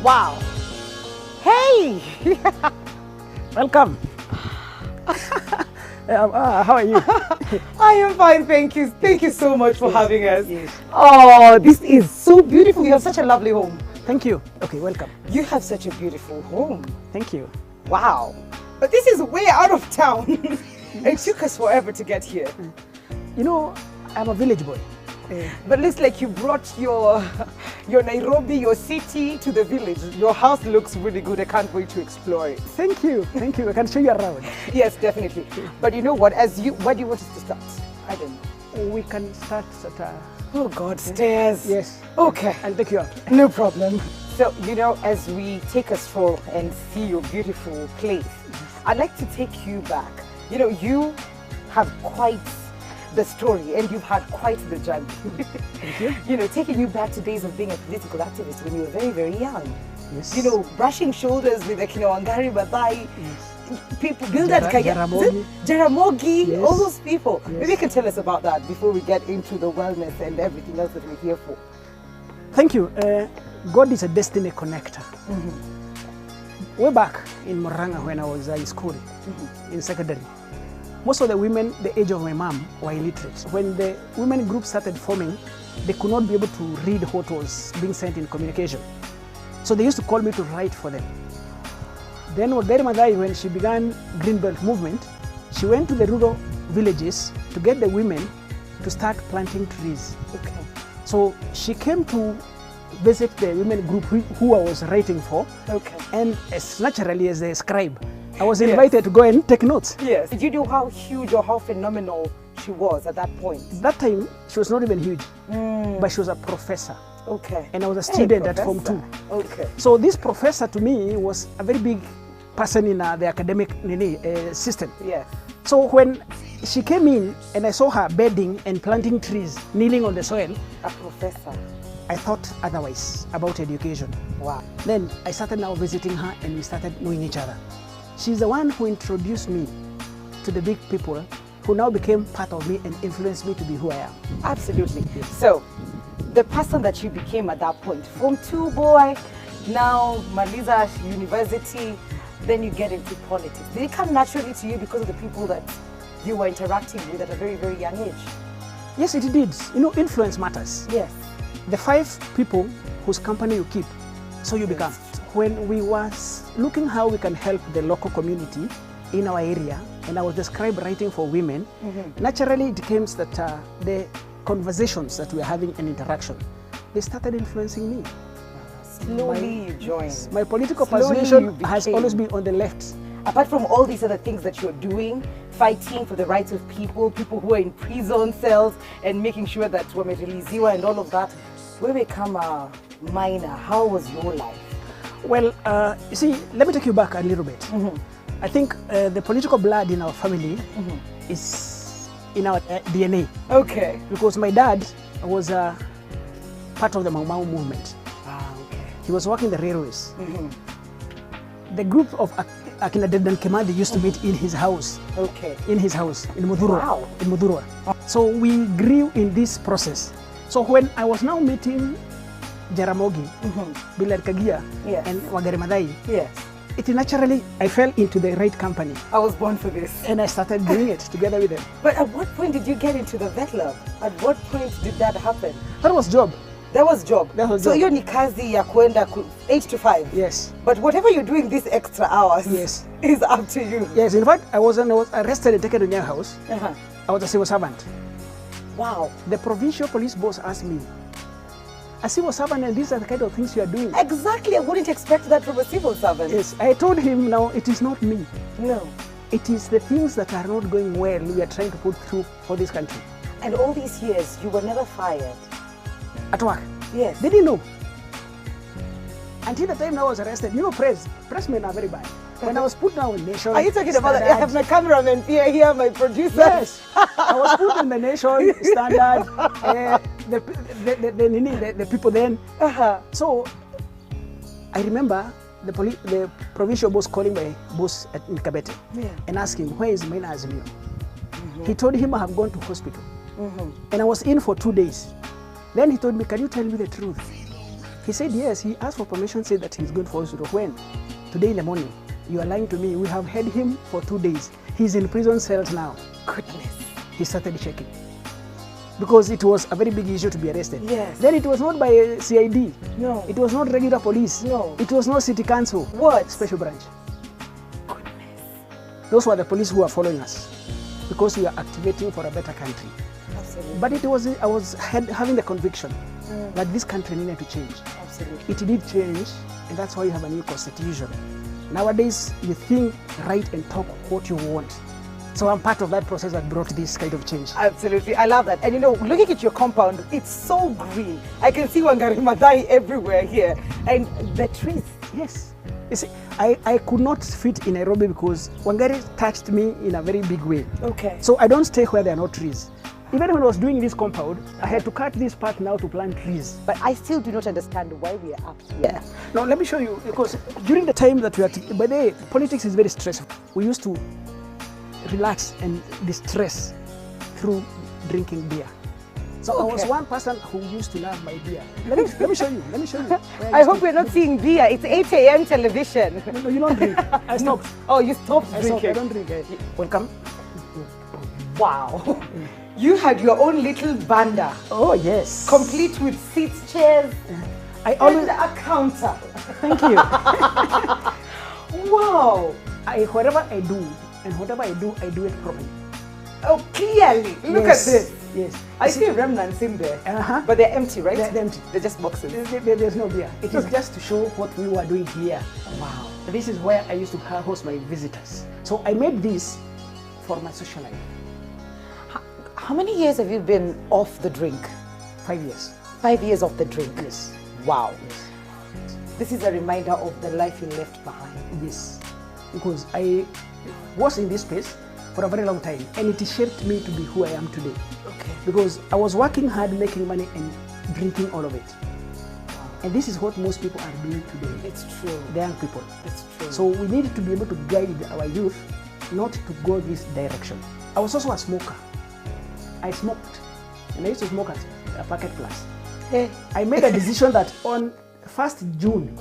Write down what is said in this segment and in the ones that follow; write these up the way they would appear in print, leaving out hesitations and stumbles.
Wow. Hey! Welcome. How are you? I am fine, thank you. Thank you so much for having us. Yes. Oh, this is so beautiful. You have such a lovely home. Thank you. Okay, welcome. You have such a beautiful home. Thank you. Wow. But this is way out of town. It took us forever to get here. You know, I'm a village boy. But looks like you brought your Nairobi, your city to the village. Your house looks really good. I can't wait to explore it. Thank you. Thank you. I can show you around. Yes, definitely. But you know what? Where do you want us to start? I don't know. We can start at Oh God, stairs. Yes. Okay. I'll take you up. No problem. So, you know, as we take a stroll and see your beautiful place, I'd like to take you back. You know, you have quite the story and you've had quite the journey. Thank you. You know, taking you back to days of being a political activist when you were very, very young. Yes. You know, brushing shoulders with the Wangari Maathai, Yes. people, Bildad Jaramogi. Jaramogi, Yes. all those people. Yes. Maybe you can tell us about that before we get into the wellness and everything else that we're here for. Thank you. God is a destiny connector. Way back in Moranga when I was in school, in secondary, most of the women the age of my mom were illiterate. When the women group started forming, they could not be able to read what was being sent in communication. So they used to call me to write for them. Then Wangari Maathai, when she began Greenbelt movement, she went to the rural villages to get the women to start planting trees. Okay. So she came to visit the women group who I was writing for. Okay. And as naturally as a scribe, I was invited to go and take notes. Yes. Did you know how huge or how phenomenal she was at that point? That time, she was not even huge, but she was a professor. Okay. And I was a student at Form Professor. 2. Okay. So this professor to me was a very big person in the academic system. Yes. So when she came in and I saw her bedding and planting trees, kneeling on the soil, A professor. I thought otherwise about education. Wow. Then I started now visiting her and we started knowing each other. She's the one who introduced me to the big people who now became part of me and influenced me to be who I am. Absolutely. So, the person that you became at that point, Form 2 boy, now Maliza University, then you get into politics. Did it come naturally to you because of the people that you were interacting with at a very, very young age? Yes, it did. You know, influence matters. Yes. The 5 people whose company you keep, so you become. When we was looking how we can help the local community in our area, and I was the scribe writing for women, naturally it came that the conversations that we were having and interaction, they started influencing me. Slowly you joined. My political Slowly position you has became. always been on the left. Apart from all these other things that you're doing, fighting for the rights of people who are in prison cells, and making sure that wamereleziwa and all of that, when we come MAINA, how was your life? Well, you see, let me take you back a little bit. I think the political blood in our family is in our DNA. Okay. Because my dad was part of the Mau Mau movement. Ah, okay. He was working the railways. The group of Akina Dedan Kemadi used to meet in his house. Okay. In his house, in Mudurwa. Wow. In Mudurwa. So we grew in this process. So when I was now meeting Jaramogi, Bildad Kagia, Yes. and Wangari Maathai, Yes. it naturally, I fell into the right company. I was born for this. And I started doing it together with them. But at what point did you get into the vet lab? At what point did that happen? That was job. That was job. That was so job. hiyo ni kazi ya kwenda 8 to 5. Yes. But whatever you're doing these extra hours Yes. is up to you. Yes, in fact, I was arrested and taken to their house. Uh-huh. I was a civil servant. Wow. The provincial police boss asked me, a civil servant, and these are the kind of things you are doing. Exactly. I wouldn't expect that from a civil servant. Yes, I told him now it is not me. No. It is the things that are not going well we are trying to put through for this country. And all these years, you were never fired. At work. Yes. They didn't know. Until the time I was arrested, you know, pressmen are very bad. When I was put down in Nation. Are you talking about that? I have my cameraman here, my producer. Yes. I was put in the Nation, Standard, the people then. So I remember the provincial boss calling my boss in Kabete and asking, where is MAINA AZIMIO? He told him I have gone to hospital. And I was in for 2 days. Then he told me, can you tell me the truth? He said yes. He asked for permission, said that he's going for hospital. When? Today in the morning. You are lying to me. We have had him for 2 days. He's in prison cells now. Goodness. He started checking. Because it was a very big issue to be arrested. Yes. Then it was not by CID. No. It was not regular police. No. It was not city council. What? Special branch. Goodness. Those were the police who were following us because we are activating for a better country. Absolutely. But I was having the conviction that this country needed to change. Absolutely. It did change, and that's why you have a new constitution. Nowadays, you think, write, and talk what you want. So I'm part of that process that brought this kind of change. Absolutely, I love that. And you know, looking at your compound, it's so green. I can see Wangari Maathai everywhere here. And the trees. Yes. You see, I could not fit in Nairobi because Wangari touched me in a very big way. Okay. So I don't stay where there are no trees. Even when I was doing this compound, I had to cut this path now to plant trees. But I still do not understand why we are up here. Now, let me show you, because during the time that we are, by the way, politics is very stressful. We used to relax and distress through drinking beer. So I was one person who used to love my beer. Let me show you. I hope we're not seeing beer. It's 8 a.m. television. No, you don't drink. I stopped. Oh, you stopped drinking. I don't drink. Welcome. Wow. You had your own little banda. Oh, yes. Complete with seats, chairs, I always and a counter. Thank you. Wow. Whatever I do, and whatever I do it properly. Oh, clearly. Look at this. Yes. I see remnants in there. Uh-huh. But they're empty, right? They're empty. They're just boxes. There's no beer. It is just to show what we were doing here. Wow. This is where I used to host my visitors. So I made this for my social life. How many years have you been off the drink? 5 years. 5 years off the drink? Yes. Wow. Yes. This is a reminder of the life you left behind. Yes. Because I was in this space for a very long time, and it shaped me to be who I am today. Okay. Because I was working hard, making money, and drinking all of it. Wow. And this is what most people are doing today. It's true. The young people. It's true. So we need to be able to guide our youth not to go this direction. I was also a smoker. I smoked, and I used to smoke at a Packet Plus. Hey. I made a decision that on 1st June,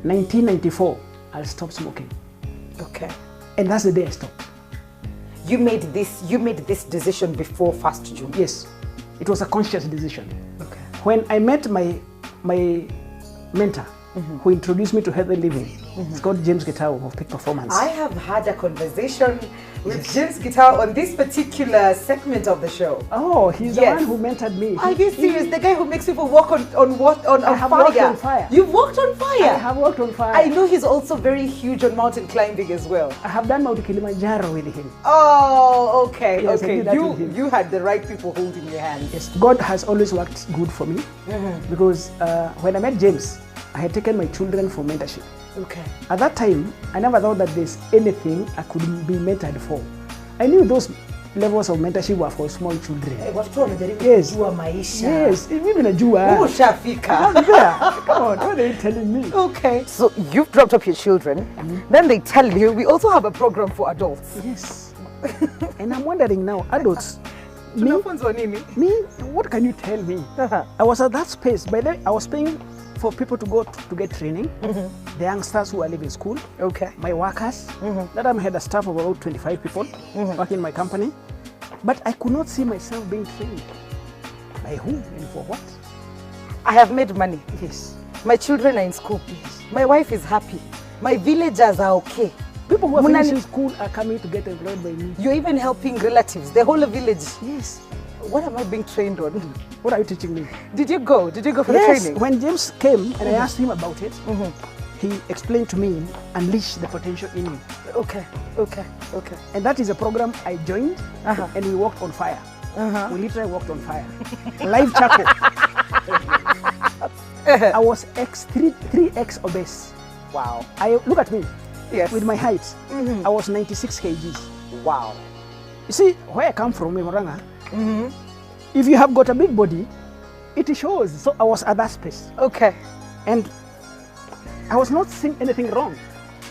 1994, I'll stop smoking. Okay. And that's the day I stopped. You made this decision before 1st June? Yes. It was a conscious decision. Okay. When I met my mentor, who introduced me to healthy living, it's called James Gitao of Peak Performance. I have had a conversation with James Gitao on this particular segment of the show. Oh, he's the one who mentored me. Are you serious? The guy who makes people walk on I have fire. walked on fire. You've walked on fire? I have walked on fire. I know he's also very huge on mountain climbing as well. I have done Mount Kilimanjaro with him. Oh, okay, Yes, I okay. did that with him. You had the right people holding your hand. Yes, God has always worked good for me because when I met James, I had taken my children for mentorship. Okay. At that time, I never thought that there's anything I could be mentored for. I knew those levels of mentorship were for small children. Yes. Yes, even a Jew. Ushafika. Come on, what are you telling me? Okay. So you've dropped off your children. Then they tell you, we also have a program for adults. Yes. And I'm wondering now, adults, me, what can you tell me? I was at that space. By then, I was paying for people to go to get training. The youngsters who are leaving school. Okay. My workers. That time I had a staff of about 25 people working in my company. But I could not see myself being trained. By whom and for what? I have made money. Yes. My children are in school. Yes. My wife is happy. My villagers are okay. People who are finishing school are coming to get employed by me. You're even helping relatives, the whole village. Yes. What am I being trained on? What are you teaching me? Did you go for the training? When James came and I asked him about it, he explained to me, unleash the potential in you. Okay. And that is a program I joined and we walked on fire. We literally walked on fire. Live charcoal. I was 3x obese. Wow. Look at me. Yes. With my height, I was 96 kgs. Wow. You see, where I come from in Moranga, if you have got a big body, it shows. So I was at that space. Okay. And I was not seeing anything wrong.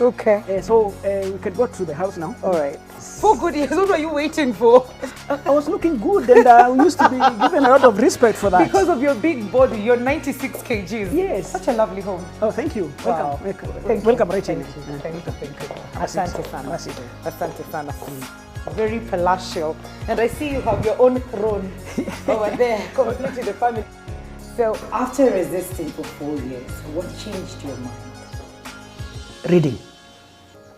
Okay. So we can go to the house now. All right. For goodness, what are you waiting for? I was looking good, and I used to be given a lot of respect for that. Because of your big body, you're 96 kgs. Yes. Such a lovely home. Oh, thank you. Wow. Welcome, Rachel. Thank you. Asante sana. Asante sana. Very palatial. And I see you have your own throne over there, completely the family. So after resisting for 4 years, what changed your mind? Reading.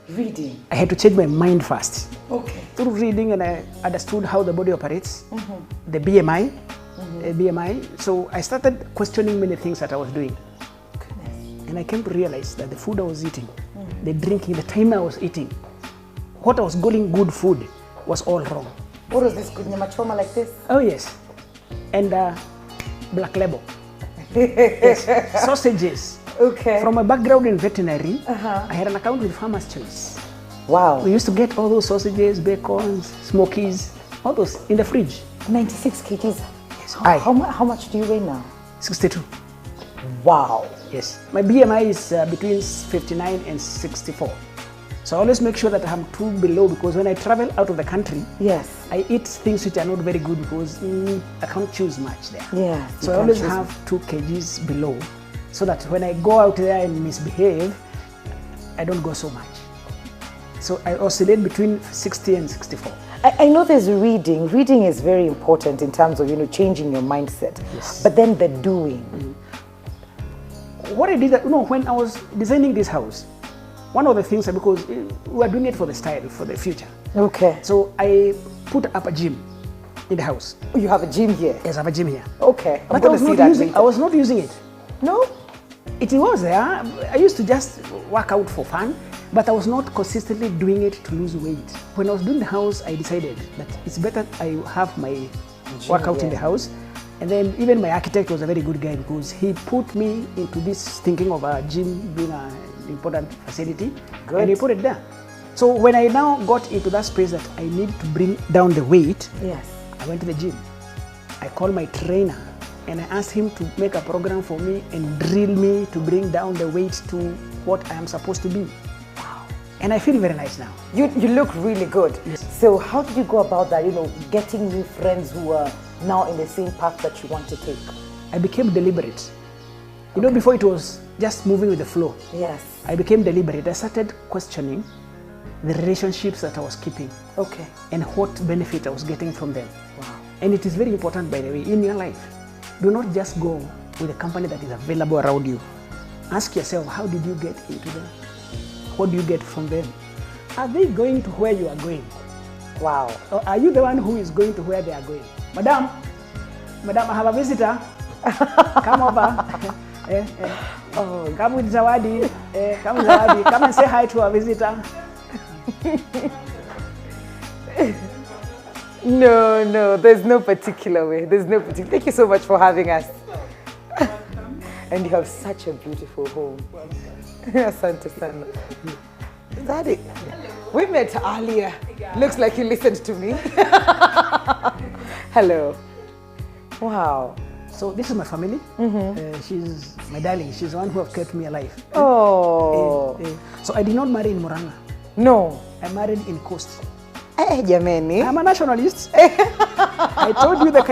Reading. I had to change my mind first. Okay. Through reading, and I understood how the body operates, the BMI, So I started questioning many things that I was doing. Goodness. And I came to realize that the food I was eating, the drinking, the time I was eating, what I was calling good food was all wrong. What was this good nyama choma like this? Oh yes. And black label. Yes. Sausages. Okay. From a background in veterinary, I had an account with Farmer's Choice. Wow. We used to get all those sausages, bacons, smokies, all those in the fridge. 96 kgs. Yes. How much do you weigh now? 62. Wow. Yes. My BMI is between 59 and 64. So I always make sure that I'm too below, because when I travel out of the country, yes, I eat things which are not very good, because I can't choose much there. Yeah. So I always have 2 kgs below, so that when I go out there and misbehave, I don't go so much. So I oscillate between 60 and 64. I know there's reading. Reading is very important in terms of, changing your mindset. Yes. But then the doing. What I did, when I was designing this house, one of the things, because we were doing it for the style, for the future. Okay. So I put up a gym in the house. You have a gym here? Yes, I have a gym here. Okay. But I was not using it. No? It was there. I used to just work out for fun, but I was not consistently doing it to lose weight. When I was doing the house, I decided that it's better I have my workout in the house. And then even my architect was a very good guy, because he put me into this thinking of a gym being an important facility. Good. And he put it there. So when I now got into that space that I need to bring down the weight, yes, I went to the gym. I called my trainer and I asked him to make a program for me and drill me to bring down the weight to what I am supposed to be. Wow. And I feel very nice now. You look really good. Yes. So how did you go about that, getting new friends who are now in the same path that you want to take? I became deliberate. Before it was just moving with the flow. Yes. I became deliberate. I started questioning the relationships that I was keeping. Okay. And what benefit I was getting from them. Wow. And it is very important, by the way, in your life. Do not just go with a company that is available around you. Ask yourself, how did you get into them? What do you get from them? Are they going to where you are going? Wow. Or are you the one who is going to where they are going? Madam, I have a visitor. Come over. Oh, come with Zawadi. Come with Zawadi. Come and say hi to our visitor. No, there's no particular way. Thank you so much for having us. And you have such a beautiful home. Asante sana. Is that it? We met earlier. Looks like you listened to me. Hello. Wow. So this is my family. She's my darling. She's the one who have kept me alive. Oh. So I did not marry in Murang'a. No. I married in Coast. Jameni. I'm a nationalist. I told you the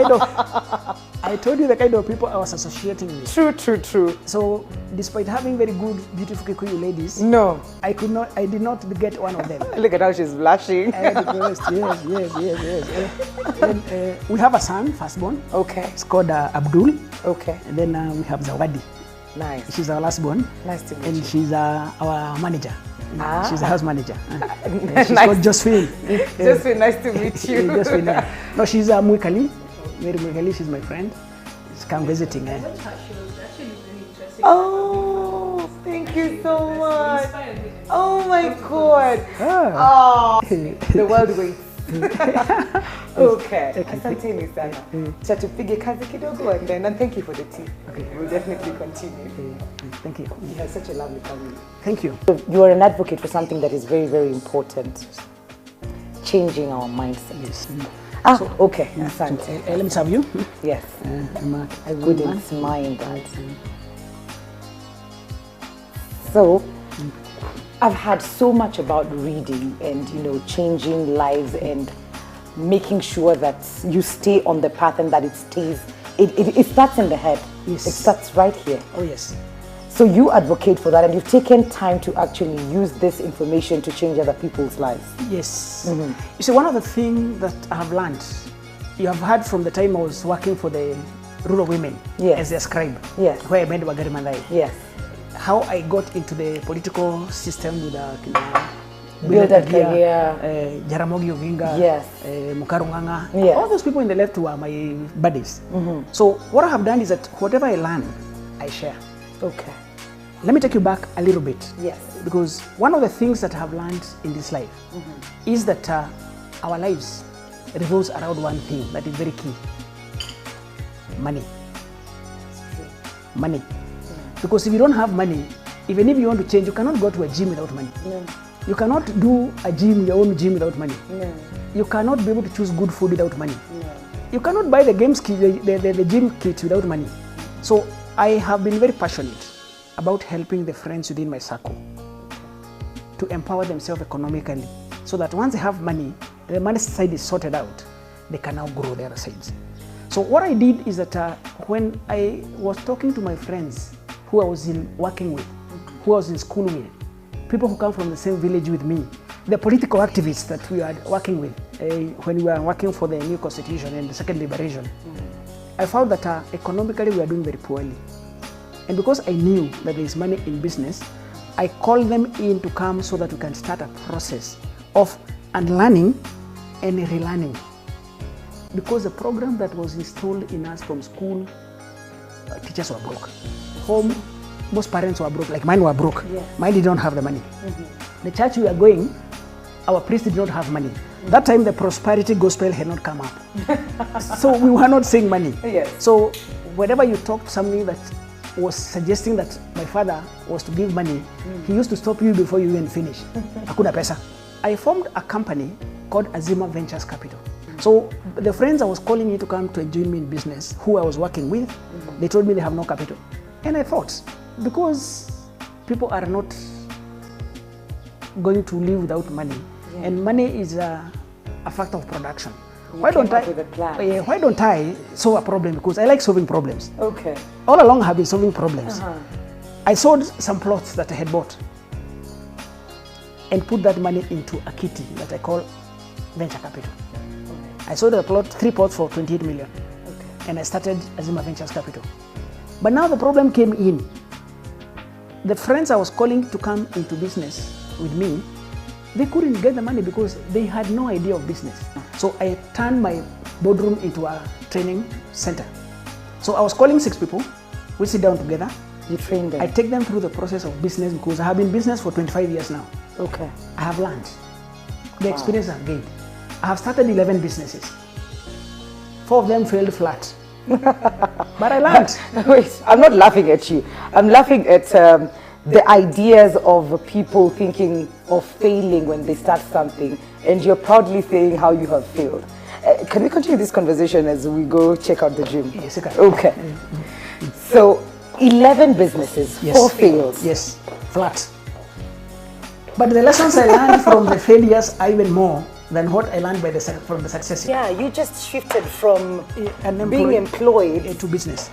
kind of people I was associating with. True. So despite having very good, beautiful Kikuyu ladies, no, I did not get one of them. Look at how she's blushing. Yes. Then, we have a son, firstborn. Okay. It's called Abdul. Okay. And then we have Zawadi. Nice. She's our lastborn. Nice to meet you. And she's our manager. She's the house manager. She's nice. called Josephine. Josephine, nice to meet you. Josephine. No, she's Mwikali. Mary Mwikali, she's my friend. She's come visiting. Oh, thank you so much. Oh my God. The world waits. Okay. Asanteni sana. Tupige kazi kidogo, and thank you for the tea. Okay. We'll definitely continue. Thank you. You have such a lovely family. Thank you. You are an advocate for something that is very, very important. Changing our mindset. Yes. Okay. Asante. Let me serve you. Yes. I wouldn't mind that. So, I've heard so much about reading and, changing lives and making sure that you stay on the path and that it stays. It starts in the head. Yes. It starts right here. Oh, yes. So you advocate for that, and you've taken time to actually use this information to change other people's lives. Yes. You see, one of the things that I have learned, you have heard from the time I was working for the rural women as their scribe, where I met Wagari Mandai. Yes. How I got into the political system with Build a career. Jaramogi Oginga, Mukarunganga. All those people in the left were my buddies. So what I have done is that whatever I learn, I share. Okay. Let me take you back a little bit. Yes. Because one of the things that I have learned in this life is that our lives revolves around one thing that is very key. Money. Money. Because if you don't have money, even if you want to change, you cannot go to a gym without money. No. You cannot do a gym, your own gym, without money. No. You cannot be able to choose good food without money. No. You cannot buy the games kit, the gym kit without money. So I have been very passionate about helping the friends within my circle to empower themselves economically, so that once they have money, the money side is sorted out, they can now grow their sides. So what I did is that when I was talking to my friends who I was working with, who I was in school with, people who come from the same village with me, the political activists that we are working with when we were working for the new constitution and the second liberation, I found that economically we are doing very poorly. And because I knew that there is money in business, I called them in to come so that we can start a process of unlearning and relearning. Because the program that was installed in us from school, teachers were broke. Home, most parents were broke, like mine were broke. Mine did not have the money. The church we are going, our priest did not have money. That time the prosperity gospel had not come up. So we were not saying money. So whenever you talked something that was suggesting that my father was to give money, he used to stop you before you even finish. Hakuna pesa. I formed a company called Azima Ventures Capital. So the friends I was calling me to come to join me in business, who I was working with, they told me they have no capital. And I thought, because people are not going to live without money, and money is a factor of production. Why don't I solve a problem? Because I like solving problems. Okay. All along I have been solving problems. I sold some plots that I had bought and put that money into a kitty that I call venture capital. I sold a plot, 3 plots for 28 million. And I started Azima Ventures Capital. But now the problem came in. The friends I was calling to come into business with me, they couldn't get the money because they had no idea of business. So I turned my boardroom into a training center. So I was calling 6 people. We sit down together. You train them? I take them through the process of business because I have been in business for 25 years now. Okay. I have learned. The experience I've gained. I have started 11 businesses. 4 of them failed flat. But I learned. Wait, I'm not laughing at you. I'm laughing at the ideas of people thinking of failing when they start something, and you're proudly saying how you have failed. Can we continue this conversation as we go check out the gym? Yes, you can. Okay. So, 11 businesses, 4 fails. Yes, flat. But the lessons I learned from the failures are even more than what I learned from the successes. Yeah, you just shifted from being employed into business.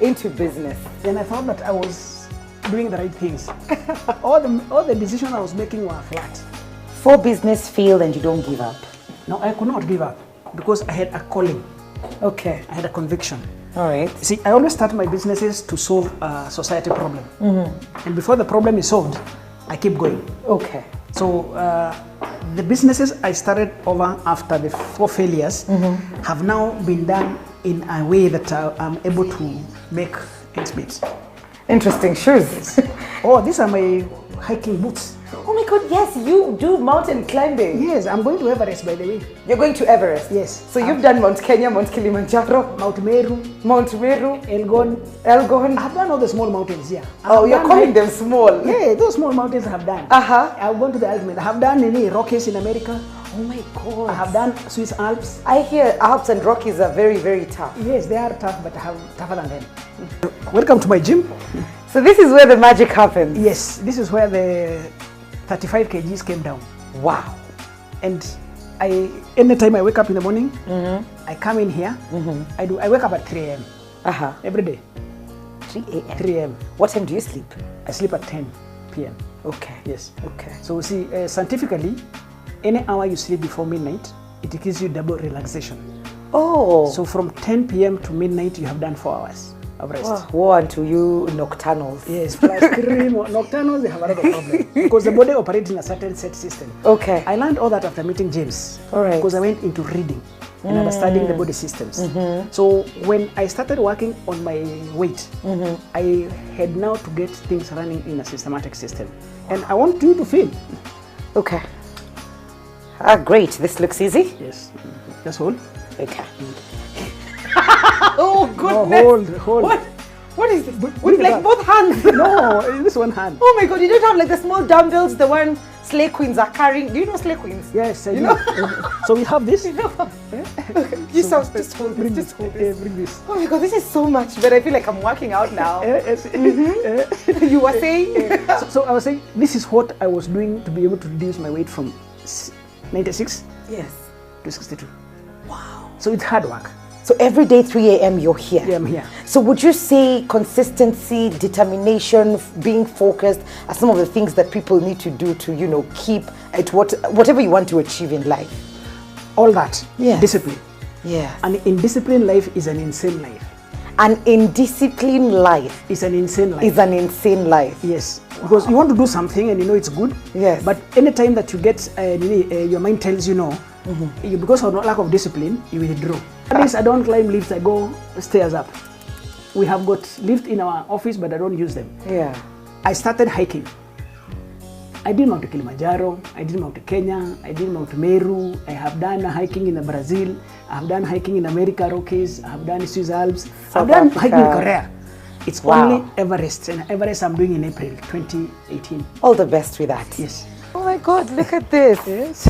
Then I found that I was doing the right things. all the decisions I was making were flat. 4 business failed and you don't give up? No, I could not give up because I had a calling. Okay. I had a conviction. All right. See, I always start my businesses to solve a society problem. And before the problem is solved, I keep going. Okay. So the businesses I started over after the 4 failures have now been done in a way that I'm able to make ends meet. Interesting shoes. Oh, these are my hiking boots. Oh my God, yes, you do mountain climbing. Yes, I'm going to Everest, by the way. You're going to Everest? Yes. So you've done Mount Kenya, Mount Kilimanjaro, Mount Meru, Elgon. I've done all the small mountains here. Oh, you're calling them small? Yeah, those small mountains I have done. I've gone to the ultimate. I have done any Rockies in America. Oh my God. I have done Swiss Alps. I hear Alps and Rockies are very, very tough. Yes, they are tough, but I have tougher than them. Welcome to my gym. So this is where the magic happens? Yes, this is where the 35 kgs came down. Wow. And Anytime I wake up in the morning, I come in here. I wake up at 3 a.m. Every day. 3 a.m. 3 a.m. What time do you sleep? I sleep at 10 p.m. Okay. Yes. Okay. So see, scientifically, any hour you sleep before midnight, it gives you double relaxation. Oh. So from 10 p.m. to midnight, you have done 4 hours of rest. Woe unto you nocturnals. Yes, plus 3 more. Nocturnals, they have a lot of problem because the body operates in a certain set system. Okay. I learned all that after meeting James. All right. Because I went into reading and understanding the body systems. So when I started working on my weight, I had now to get things running in a systematic system. And I want you to feel. Okay. Great. This looks easy. Yes. Just hold. Okay. Oh goodness! No, hold. What is this? With like both hands? No, this one hand. Oh my God! You don't have like the small dumbbells, the one slay queens are carrying. Do you know slay queens? Yes, I do. So we have this. Okay. You sound just hold this. Just hold this. Bring this. Oh my God! This is so much better. I feel like I'm working out now. Yes. You were saying? So I was saying this is what I was doing to be able to reduce my weight from 96 to 62. Wow. So it's hard work. So every day 3 a.m. you're here? Yeah, I'm here. So would you say consistency, determination, being focused are some of the things that people need to do to, you know, keep at whatever you want to achieve in life? All that. Yes. Discipline. Yes. And indisciplined life is an insane life. An indisciplined life is an insane life. Is an insane life. Yes. Because you want to do something and you know it's good. Yes. But anytime that you get, your mind tells you no, because of lack of discipline, you withdraw. At least I don't climb lifts, I go stairs up. We have got lift in our office, but I don't use them. Yeah. I started hiking. I did Mount Kilimanjaro, I did Mount Kenya, I did Mount Meru, I have done hiking in Brazil, I have done hiking in America Rockies, I have done Swiss Alps, I've done hiking in Korea. It's only Everest, and Everest I'm doing in April 2018. All the best with that. Yes. Oh my God, look at this. Yes.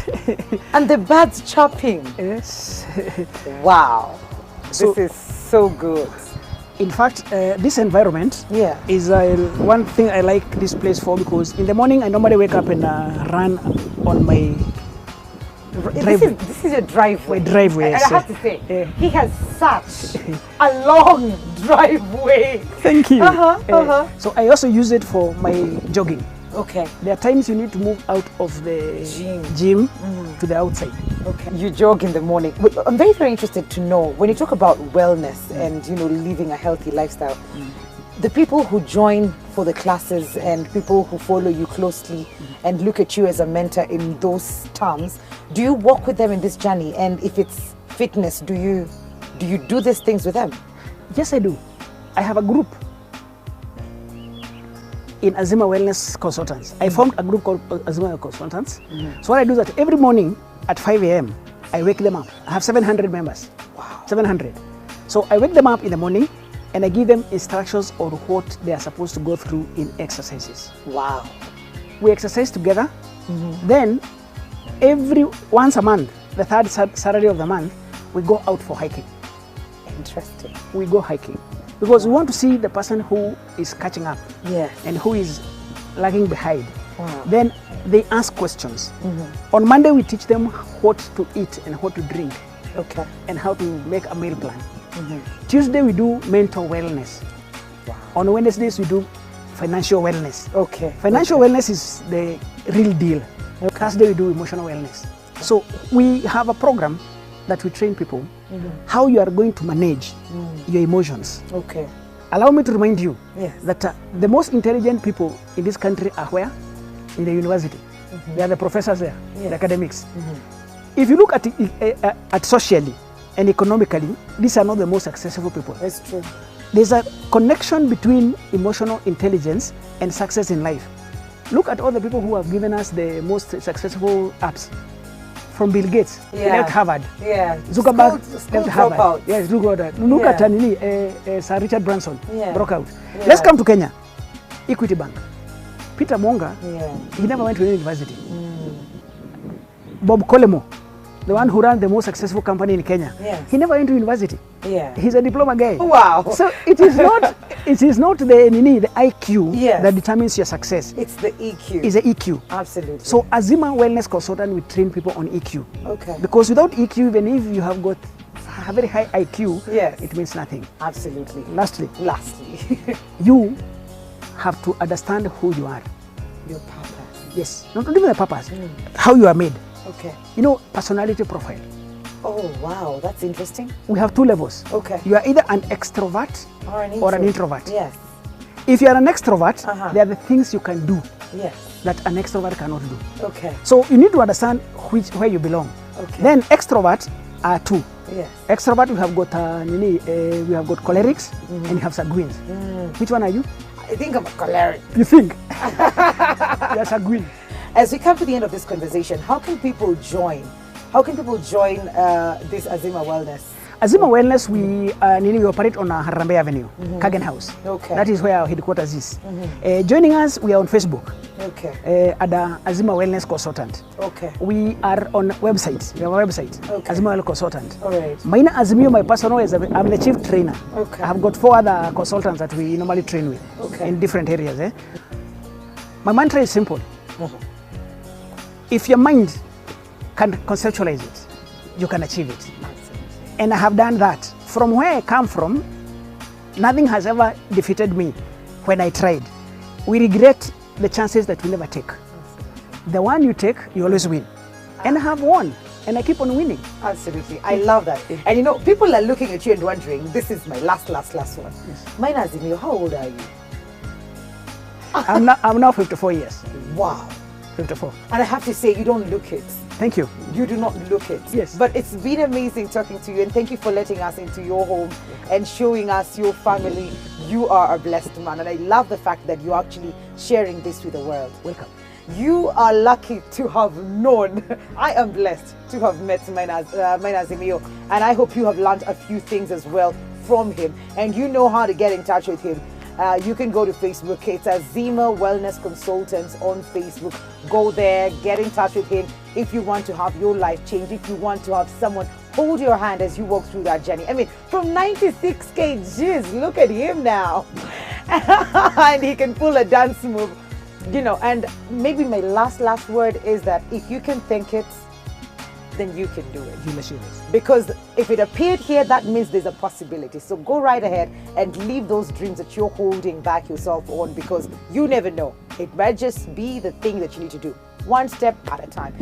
And the birds chirping. Yes. Wow. So, this is so good. In fact, this environment is one thing I like this place for, because in the morning I normally wake up and run on my driveway. This is a driveway. Driveway. And I have to say, he has such a long driveway. Thank you. So I also use it for my jogging. Okay. There are times you need to move out of the gym to the outside. Okay. You jog in the morning. I'm very, very interested to know, when you talk about wellness and, you know, living a healthy lifestyle, the people who join for the classes and people who follow you closely and look at you as a mentor in those terms, do you walk with them in this journey? And if it's fitness, do you do these things with them? Yes, I do. I have a group in Azima Wellness Consultants. I formed a group called Azima Consultants. So what I do is that every morning at 5 a.m. I wake them up. I have 700 members. Wow. 700. So I wake them up in the morning and I give them instructions on what they are supposed to go through in exercises. Wow. We exercise together. Then once a month, the third Saturday of the month, we go out for hiking. Interesting. We go hiking because we want to see the person who is catching up and who is lagging behind. Wow. Then they ask questions. On Monday, we teach them what to eat and what to drink. Okay. And how to make a meal plan. Tuesday, we do mental wellness. Wow. On Wednesdays, we do financial wellness. Okay. Financial wellness is the real deal. Thursday, we do emotional wellness. So we have a program that we train people how you are going to manage your emotions. Okay. Allow me to remind you that the most intelligent people in this country are where? In the university. They are the professors there, the academics. If you look at socially and economically, these are not the most successful people. That's true. There's a connection between emotional intelligence and success in life. Look at all the people who have given us the most successful apps. From Bill Gates, left Harvard. Zuckerberg left Harvard. Yes, look at Sir Richard Branson broke out. Let's come to Kenya. Equity Bank. Peter Mwonga, he never went to any university. Bob Colemo, the one who ran the most successful company in Kenya. Yes. He never went to university. Yeah. He's a diploma guy. Wow. So it is not the IQ Yes. that determines your success. It's the EQ. It's the EQ. Absolutely. So Azima Wellness Consultant, we train people on EQ. Okay. Because without EQ, even if you have got a very high IQ, Yes. it means nothing. Absolutely. Lastly, you you have to understand who you are. your purpose. Yes, not even the purpose, how you are made. Okay. You know, personality profile. Oh wow, that's interesting. We have 2 levels. Okay. You are either an extrovert or an introvert. Yes. If you are an extrovert, Uh-huh. there are the things you can do Yes. that an extrovert cannot do. Okay. So you need to understand where you belong. Okay. Then extroverts are 2. Yes. Extrovert, we have got we have got cholerics and you have sanguines. Which one are you? I think I'm a choleric. You think? You're sanguine. As we come to the end of this conversation, how can people join? How can people join this Azima Wellness? Azima Wellness, we operate on Harambee Avenue, Kagen House. Okay. That is where our headquarters is. Joining us, we are on Facebook. Okay. At the Azima Wellness Consultant. Okay. We are on website. We have a website. Okay. Azima Wellness Consultant. All right. MAINA AZIMIO, my personal, I'm the chief trainer. Okay. I have got 4 other consultants that we normally train with in different areas. My mantra is simple. If your mind can conceptualize it, you can achieve it. And I have done that. From where I come from, nothing has ever defeated me when I tried. We regret the chances that we never take. The one you take, you always win. And I have won, and I keep on winning. Absolutely. I love that. And you know, people are looking at you and wondering, this is my last one. Yes. MAINA AZIMIO, how old are you? I'm now 54 years. Wow. 54. And I have to say, you don't look it. Thank you. You do not look it. Yes. But it's been amazing talking to you, and thank you for letting us into your home and showing us your family. You are a blessed man, and I love the fact that you're actually sharing this with the world. Welcome. You are lucky to have known. I am blessed to have met MAINA AZIMIO, and I hope you have learned a few things as well from him, and you know how to get in touch with him. You can go to Facebook. It's Azima Wellness Consultants on Facebook. Go there, get in touch with him if you want to have your life change, if you want to have someone hold your hand as you walk through that journey. I mean, from 96 kgs, look at him now. And he can pull a dance move, you know. And maybe my last word is that if you can think it, then you can do it. You'll achieve it. Because if it appeared here, that means there's a possibility. So go right ahead and leave those dreams that you're holding back yourself on, because you never know. It might just be the thing that you need to do, one step at a time.